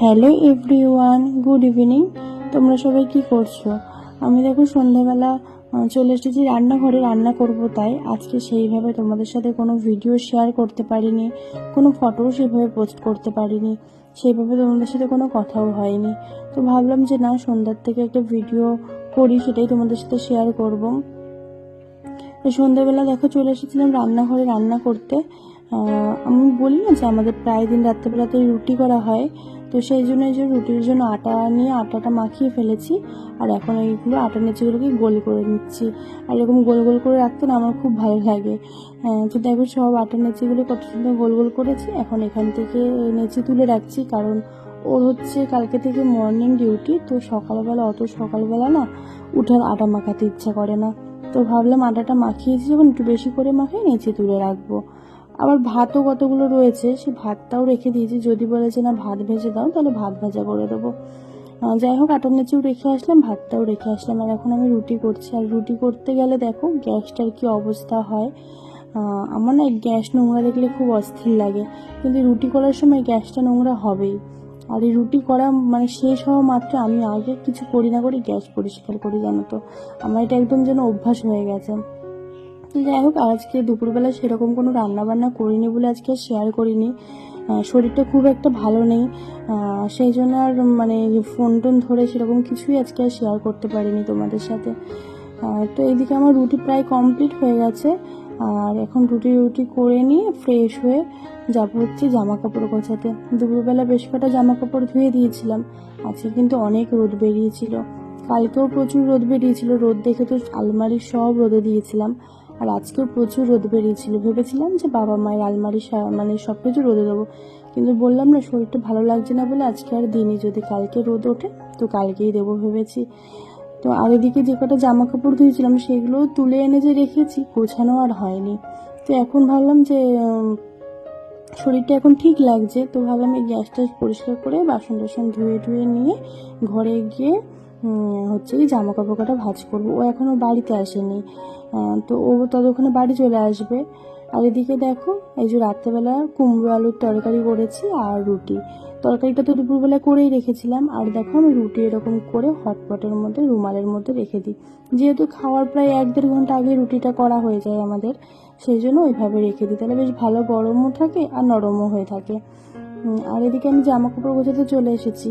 Hello everyone, good evening. তোমরা সবাই কি করছো? আমি দেখো সন্ধ্যাবেলা চলে এসেছি রান্নাঘরে, রান্না করব। তাই আজকে সেইভাবে তোমাদের সাথে কোনো ভিডিও শেয়ার করতে পারিনি, কোনো ফটোও সেভাবে পোস্ট করতে পারিনি, সেইভাবে তোমাদের সাথে কোনো কথাও হয়নি। তো ভাবলাম যে না, সন্ধ্যার থেকে একটা ভিডিও করি, সেটাই তোমাদের সাথে শেয়ার করব। তো সন্ধ্যাবেলা দেখো চলে এসেছিলাম রান্নাঘরে রান্না করতে। আমি বলি না যে আমাদের প্রায় দিন রাত্রেবেলাতে রুটি করা হয়, তো সেই জন্য এই যে রুটির জন্য আটা নিয়ে আটাটা মাখিয়ে ফেলেছি। আর এখন এইগুলো আটা নেচিগুলোকে গোল করে নিচ্ছি। আর এরকম গোল গোল করে রাখতে না আমার খুব ভালো লাগে। তো দেখো সব আটা নেচিগুলো কত সুন্দর গোল গোল করেছি। এখন এখান থেকে নেচি তুলে রাখছি, কারণ ওর হচ্ছে কালকে থেকে মর্নিং ডিউটি। তো সকালবেলা অত সকালবেলা না উঠে আটা মাখাতে ইচ্ছা করে না। তো ভাবলাম আটাটা মাখিয়েছি যখন একটু বেশি করে মাখিয়ে নিচে তুলে রাখবো। আবার ভাতও কতগুলো রয়েছে, সে ভাতটাও রেখে দিয়েছি। যদি বলে যে না ভাত ভেজে দাও, তাহলে ভাত ভাজা করে দেবো। যাই হোক, আটার নিচেও রেখে আসলাম, ভাতটাও রেখে আসলাম। আর এখন আমি রুটি করছি। আর রুটি করতে গেলে দেখো গ্যাসটার কি অবস্থা হয়। আমার না গ্যাস নোংরা দেখলে খুব অস্থির লাগে, কিন্তু রুটি করার সময় গ্যাসটা নোংরা হবেই। আর এই রুটি করা মানে শেষ হওয়া মাত্র আমি আগে কিছু করি না করি গ্যাস পরিষ্কার করি, জানো তো। আমার এটা একদম যেন অভ্যাস হয়ে গেছে। তো যাই হোক, আজকে দুপুরবেলা সেরকম কোনো রান্না বান্না করিনি বলে আজকে শেয়ার করিনি। শরীরটা খুব একটা ভালো নেই, সেই জন্য আর মানে ফোন টোন ধরে সেরকম কিছুই আজকে আর শেয়ার করতে পারিনি তোমাদের সাথে। তো এইদিকে আমার রুটি প্রায় কমপ্লিট হয়ে গেছে। আর এখন রুটি করে নিয়ে ফ্রেশ হয়ে যাবো হচ্ছে জামা কাপড় গোছাতে। দুপুরবেলা বেশ কটা জামা কাপড় ধুয়ে দিয়েছিলাম। আজকে কিন্তু অনেক রোদ বেরিয়েছিল, কালকেও প্রচুর রোদ বেরিয়েছিল। রোদ দেখে তো আলমারির সব রোদে দিয়েছিলাম। আর আজকেও প্রচুর রোদ বেরিয়েছিল, ভেবেছিলাম যে বাবা মায়ের আলমারি মানে সব কিছু রোদে দেবো, কিন্তু বললাম না শরীরটা ভালো লাগছে না বলে আজকে আর দিনই, যদি কালকে রোদ ওঠে তো কালকেই দেবো ভেবেছি। তো আর এদিকে যে কটা জামা কাপড় ধুয়েছিলাম সেগুলোও তুলে এনে যে রেখেছি, গোছানো আর হয়নি। তো এখন ভাবলাম যে শরীরটা এখন ঠিক লাগছে, তো ভাবলাম এই গ্যাসটা পরিষ্কার করে বাসন টাসন ধুয়ে ধুয়ে নিয়ে ঘরে গিয়ে হচ্ছে কি জামা কাপড় কটা ভাঁজ করবো। ও এখনও বাড়িতে আসেনি, তো ও ততক্ষণে বাড়ি চলে আসবে। আর এদিকে দেখো এই যে রাত্রেবেলা কুমড়ো আলুর তরকারি করেছি আর রুটি। তরকারিটা তো দুপুরবেলা করেই রেখেছিলাম। আর দেখো আমি রুটি এরকম করে হটপটের মধ্যে রুমালের মধ্যে রেখে দিই, যেহেতু খাওয়ার প্রায় 1-1.5 ঘন্টা আগে রুটিটা করা হয়ে যায় আমাদের, সেই জন্য ওইভাবে রেখে দিই, তাহলে বেশ ভালো গরমও থাকে আর নরমও হয়ে থাকে। আর এদিকে আমি জামা কাপড় গোছাতে চলে এসেছি।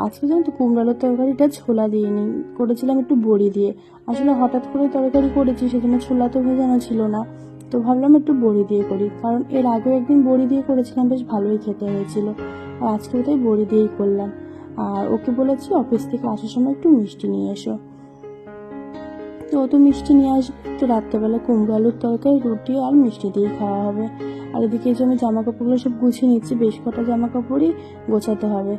আজকে জানো তো কুমড়ো আলুর তরকারিটা ছোলা দিয়ে করেছিলাম একটু বড়ি দিয়ে। আসলে হঠাৎ করে তরকারি করেছি, সেজন্য ছোলা তো ভেজানো ছিল না। তো ভাবলাম একটু বড়ি দিয়ে করি, কারণ এর আগেও একদিন বড়ি দিয়ে করেছিলাম, বেশ ভালোই খেতে হয়েছিল। আর আজকেও তাই বড়ি দিয়েই করলাম। আর ওকে বলেছি অফিস থেকে আসার সময় একটু মিষ্টি নিয়ে এসো, তো ও তো মিষ্টি নিয়ে আসবে। তো রাত্রেবেলা কুমড়ো আলুর তরকারি, রুটি আর মিষ্টি দিয়ে খাওয়া হবে। আর এদিকে যে আমি জামা কাপড়গুলো সব গুছিয়ে নিচ্ছি, বেশ কটা জামা কাপড়ই গোছাতে হবে।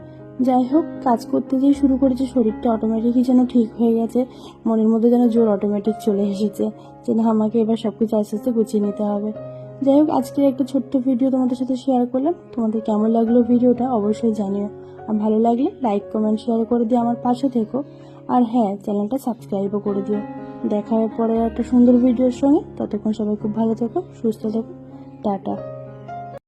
যাই হোক, কাজ করতে যেই শুরু করেছি শরীরটা অটোমেটিকই যেন ঠিক হয়ে গেছে, মনের মধ্যে যেন জোর অটোমেটিক চলে এসেছে যে না, আমাকে এবার সব কিছু আস্তে আস্তে গুছিয়ে নিতে হবে। যাই হোক, আজকের একটা ছোট্ট ভিডিও তোমাদের সাথে শেয়ার করলাম। তোমাদের কেমন লাগলো ভিডিওটা অবশ্যই জানিও। আর ভালো লাগলে লাইক কমেন্ট শেয়ার করে দিয়ে আমার পাশে থেকো। আর হ্যাঁ, চ্যানেলটা সাবস্ক্রাইবও করে দিও। দেখা হবে পরে একটা সুন্দর ভিডিওর সঙ্গে। ততক্ষণ সবাই খুব ভালো থেকো, সুস্থ থেকো। টাটা।